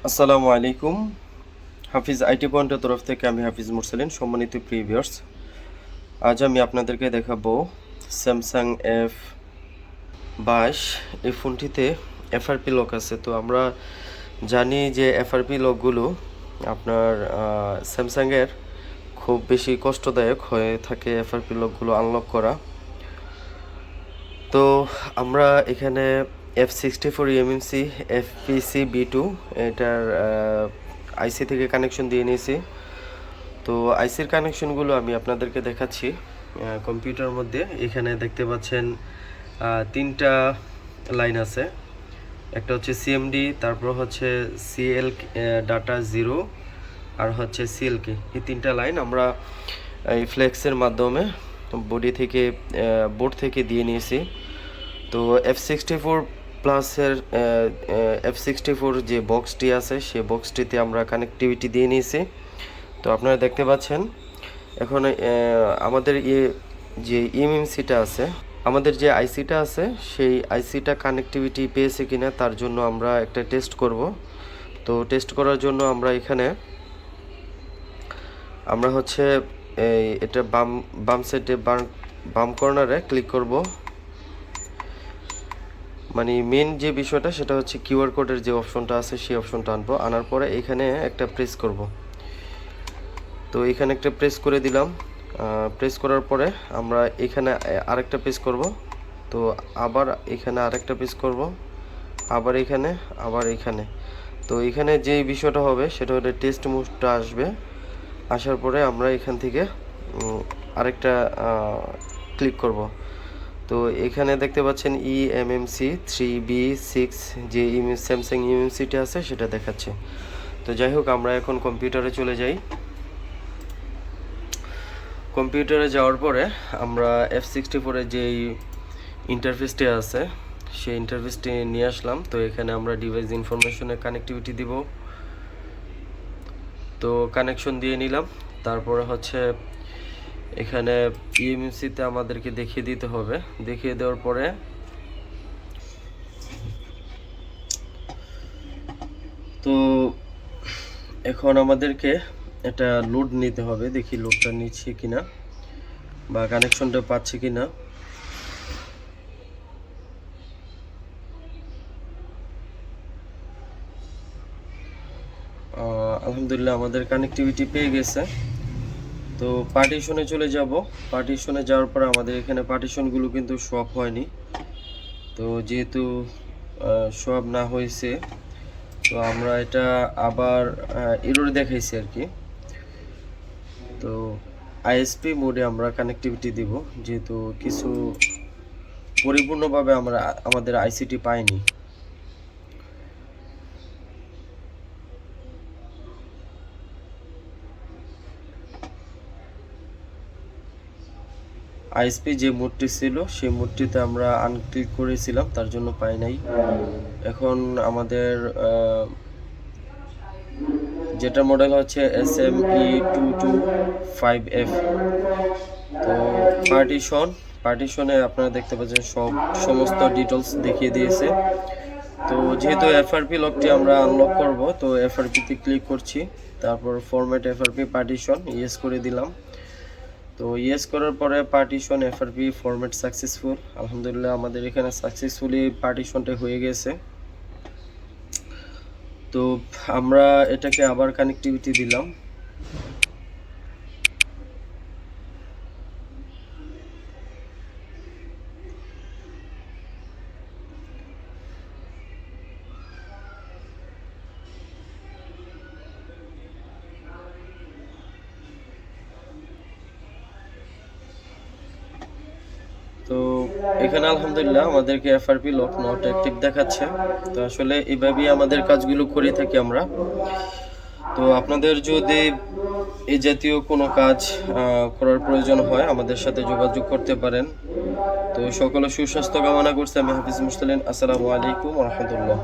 আসসালামু আলাইকুম। হাফিজ আইটি পয়েন্টের তরফ থেকে আমি হাফিজ মুরসালিন। সম্মানিত প্রিভিউয়ার্স, আজ আমি আপনাদেরকে দেখাবো স্যামসাং F22। এই ফোনটিতে এফআরপি লক আছে। তো আমরা জানি যে এফআরপি লকগুলো আপনার স্যামসাংয়ের খুব বেশি কষ্টদায়ক হয়ে থাকে এফআরপি লকগুলো আনলক করা। তো আমরা এখানে F64 eMMC FPC-B2 এটার আইসি থেকে কানেকশন দিয়ে নিয়েছি। তো আইসির কানেকশনগুলো আমি আপনাদেরকে দেখাচ্ছি কম্পিউটার মধ্যে। এখানে দেখতে পাচ্ছেন তিনটা লাইন আছে। একটা হচ্ছে সিএমডি, তারপর হচ্ছে সিএল ডাটা 0, আর হচ্ছে সিএলকে। এই তিনটা লাইন আমরা এই ফ্লেক্সের মাধ্যমে বোর্ড থেকে দিয়ে নিয়েছি। তো F64 প্লাসের F64 যে বক্সটি আছে সেই বক্সটিতে আমরা কানেক্টিভিটি দিয়ে নিয়েছি। তো আপনারা দেখতে পাচ্ছেন এখন আমাদের যে ইএমএমসিটা আছে, আমাদের যে আইসিটা আছে সেই আইসিটা কানেক্টিভিটি পেয়েছে কিনা তার জন্য আমরা একটা টেস্ট করব। তো টেস্ট করার জন্য আমরা এখানে হচ্ছে এটা বাম সাইডে বাম কর্নারে ক্লিক করব। মানে মেন যে বিষয়টা সেটা হচ্ছে কিউআর কোডের যে অপশনটা আছে সেই অপশনটা আনার পরে এখানে একটা প্রেস করব। তো এখানে একটা প্রেস করে দিলাম। প্রেস করার পরে আমরা এখানে আরেকটা প্রেস করব। তো আবার এখানে আরেকটা প্রেস করব, আবার এখানে। তো এখানে যে বিষয়টা হবে সেটা হলো টেস্ট মোডটা আসবে। আসার পরে আমরা এখান থেকে আরেকটা ক্লিক করব। তো এখানে দেখতে পাচ্ছেন eMMC 3B6 যে স্যামসাং eMMCটা আছে সেটা দেখাচ্ছে। তো যাই হোক, আমরা এখন কম্পিউটারে চলে যাই। কম্পিউটারে যাওয়ার পরে আমরা F64 এর যে ইন্টারফেসটি আছে সেই ইন্টারফেসটি নিয়ে আসলাম। তো এখানে আমরা ডিভাইস ইনফরমেশনের কানেক্টিভিটি দিব। তো কানেকশন দিয়ে নিলাম। তারপরে হচ্ছে এখানে ইএমএমসিতে আমাদেরকে দেখিয়ে দিতে হবে। দেখিয়ে দেওয়ার পরে তো এখন আমাদেরকে এটা লোড নিতে হবে। দেখি লোডটা নিচ্ছে কিনা বা কানেকশনটা পাচ্ছে কিনা। আলহামদুলিল্লাহ আমাদের কানেক্টিভিটি পেয়ে গেছে। তো পার্টিশনে চলে যাব। পার্টিশনে যাওয়ার পর আমাদের এখানে পার্টিশনগুলো কিন্তু শপ হয়নি। তো যেহেতু শপ না হয়েছে তো আমরা এটা আবার এরর দেখাইছি আর কি। তো আইএসপি মোডে আমরা কানেক্টিভিটি দিব, যেহেতু কিছু পরিপূর্ণভাবে আমরা আমাদের আইসিটি পাইনি। আইএসপি যে মোডটি ছিল সেই মোডটিতে আমরা আনক্লিক করেছিলাম, তার জন্য পাই নাই। এখন আমাদের যেটা মডেল হচ্ছে SME225F। তো পার্টিশনে আপনারা দেখতে পাচ্ছেন সমস্ত ডিটেলস দেখিয়ে দিয়েছে। তো যেহেতু এফআরপি লকটি আমরা আনলক করব, তো এফআরপিতে ক্লিক করছি। তারপর ফরম্যাট এফআরপি পার্টিশন ইয়েস করে দিলাম। তো ইয়েস করার পরে পার্টিশন এফআরপি ফরম্যাট সাকসেসফুল। আলহামদুলিল্লাহ আমাদের এখানে সাকসেসফুলি পার্টিশনটা হয়ে গেছে। তো আমরা এটাকে আবার কানেক্টিভিটি দিলাম। তো এখানে আলহামদুলিল্লাহ আমাদেরকে এফআরপি লক নট অ্যাক্টিভ দেখাচ্ছে। তো আসলে এইভাবেই আমাদের কাজগুলো করে থাকি আমরা। তো আপনাদের যদি এই জাতীয় কোনো কাজ করার প্রয়োজন হয় আমাদের সাথে যোগাযোগ করতে পারেন। তো সকলে সুস্বাস্থ্য কামনা করছি। আমি হাফিজ মুরসালিন। আসসালামু আলাইকুম ওয়া রাহমাতুল্লাহ।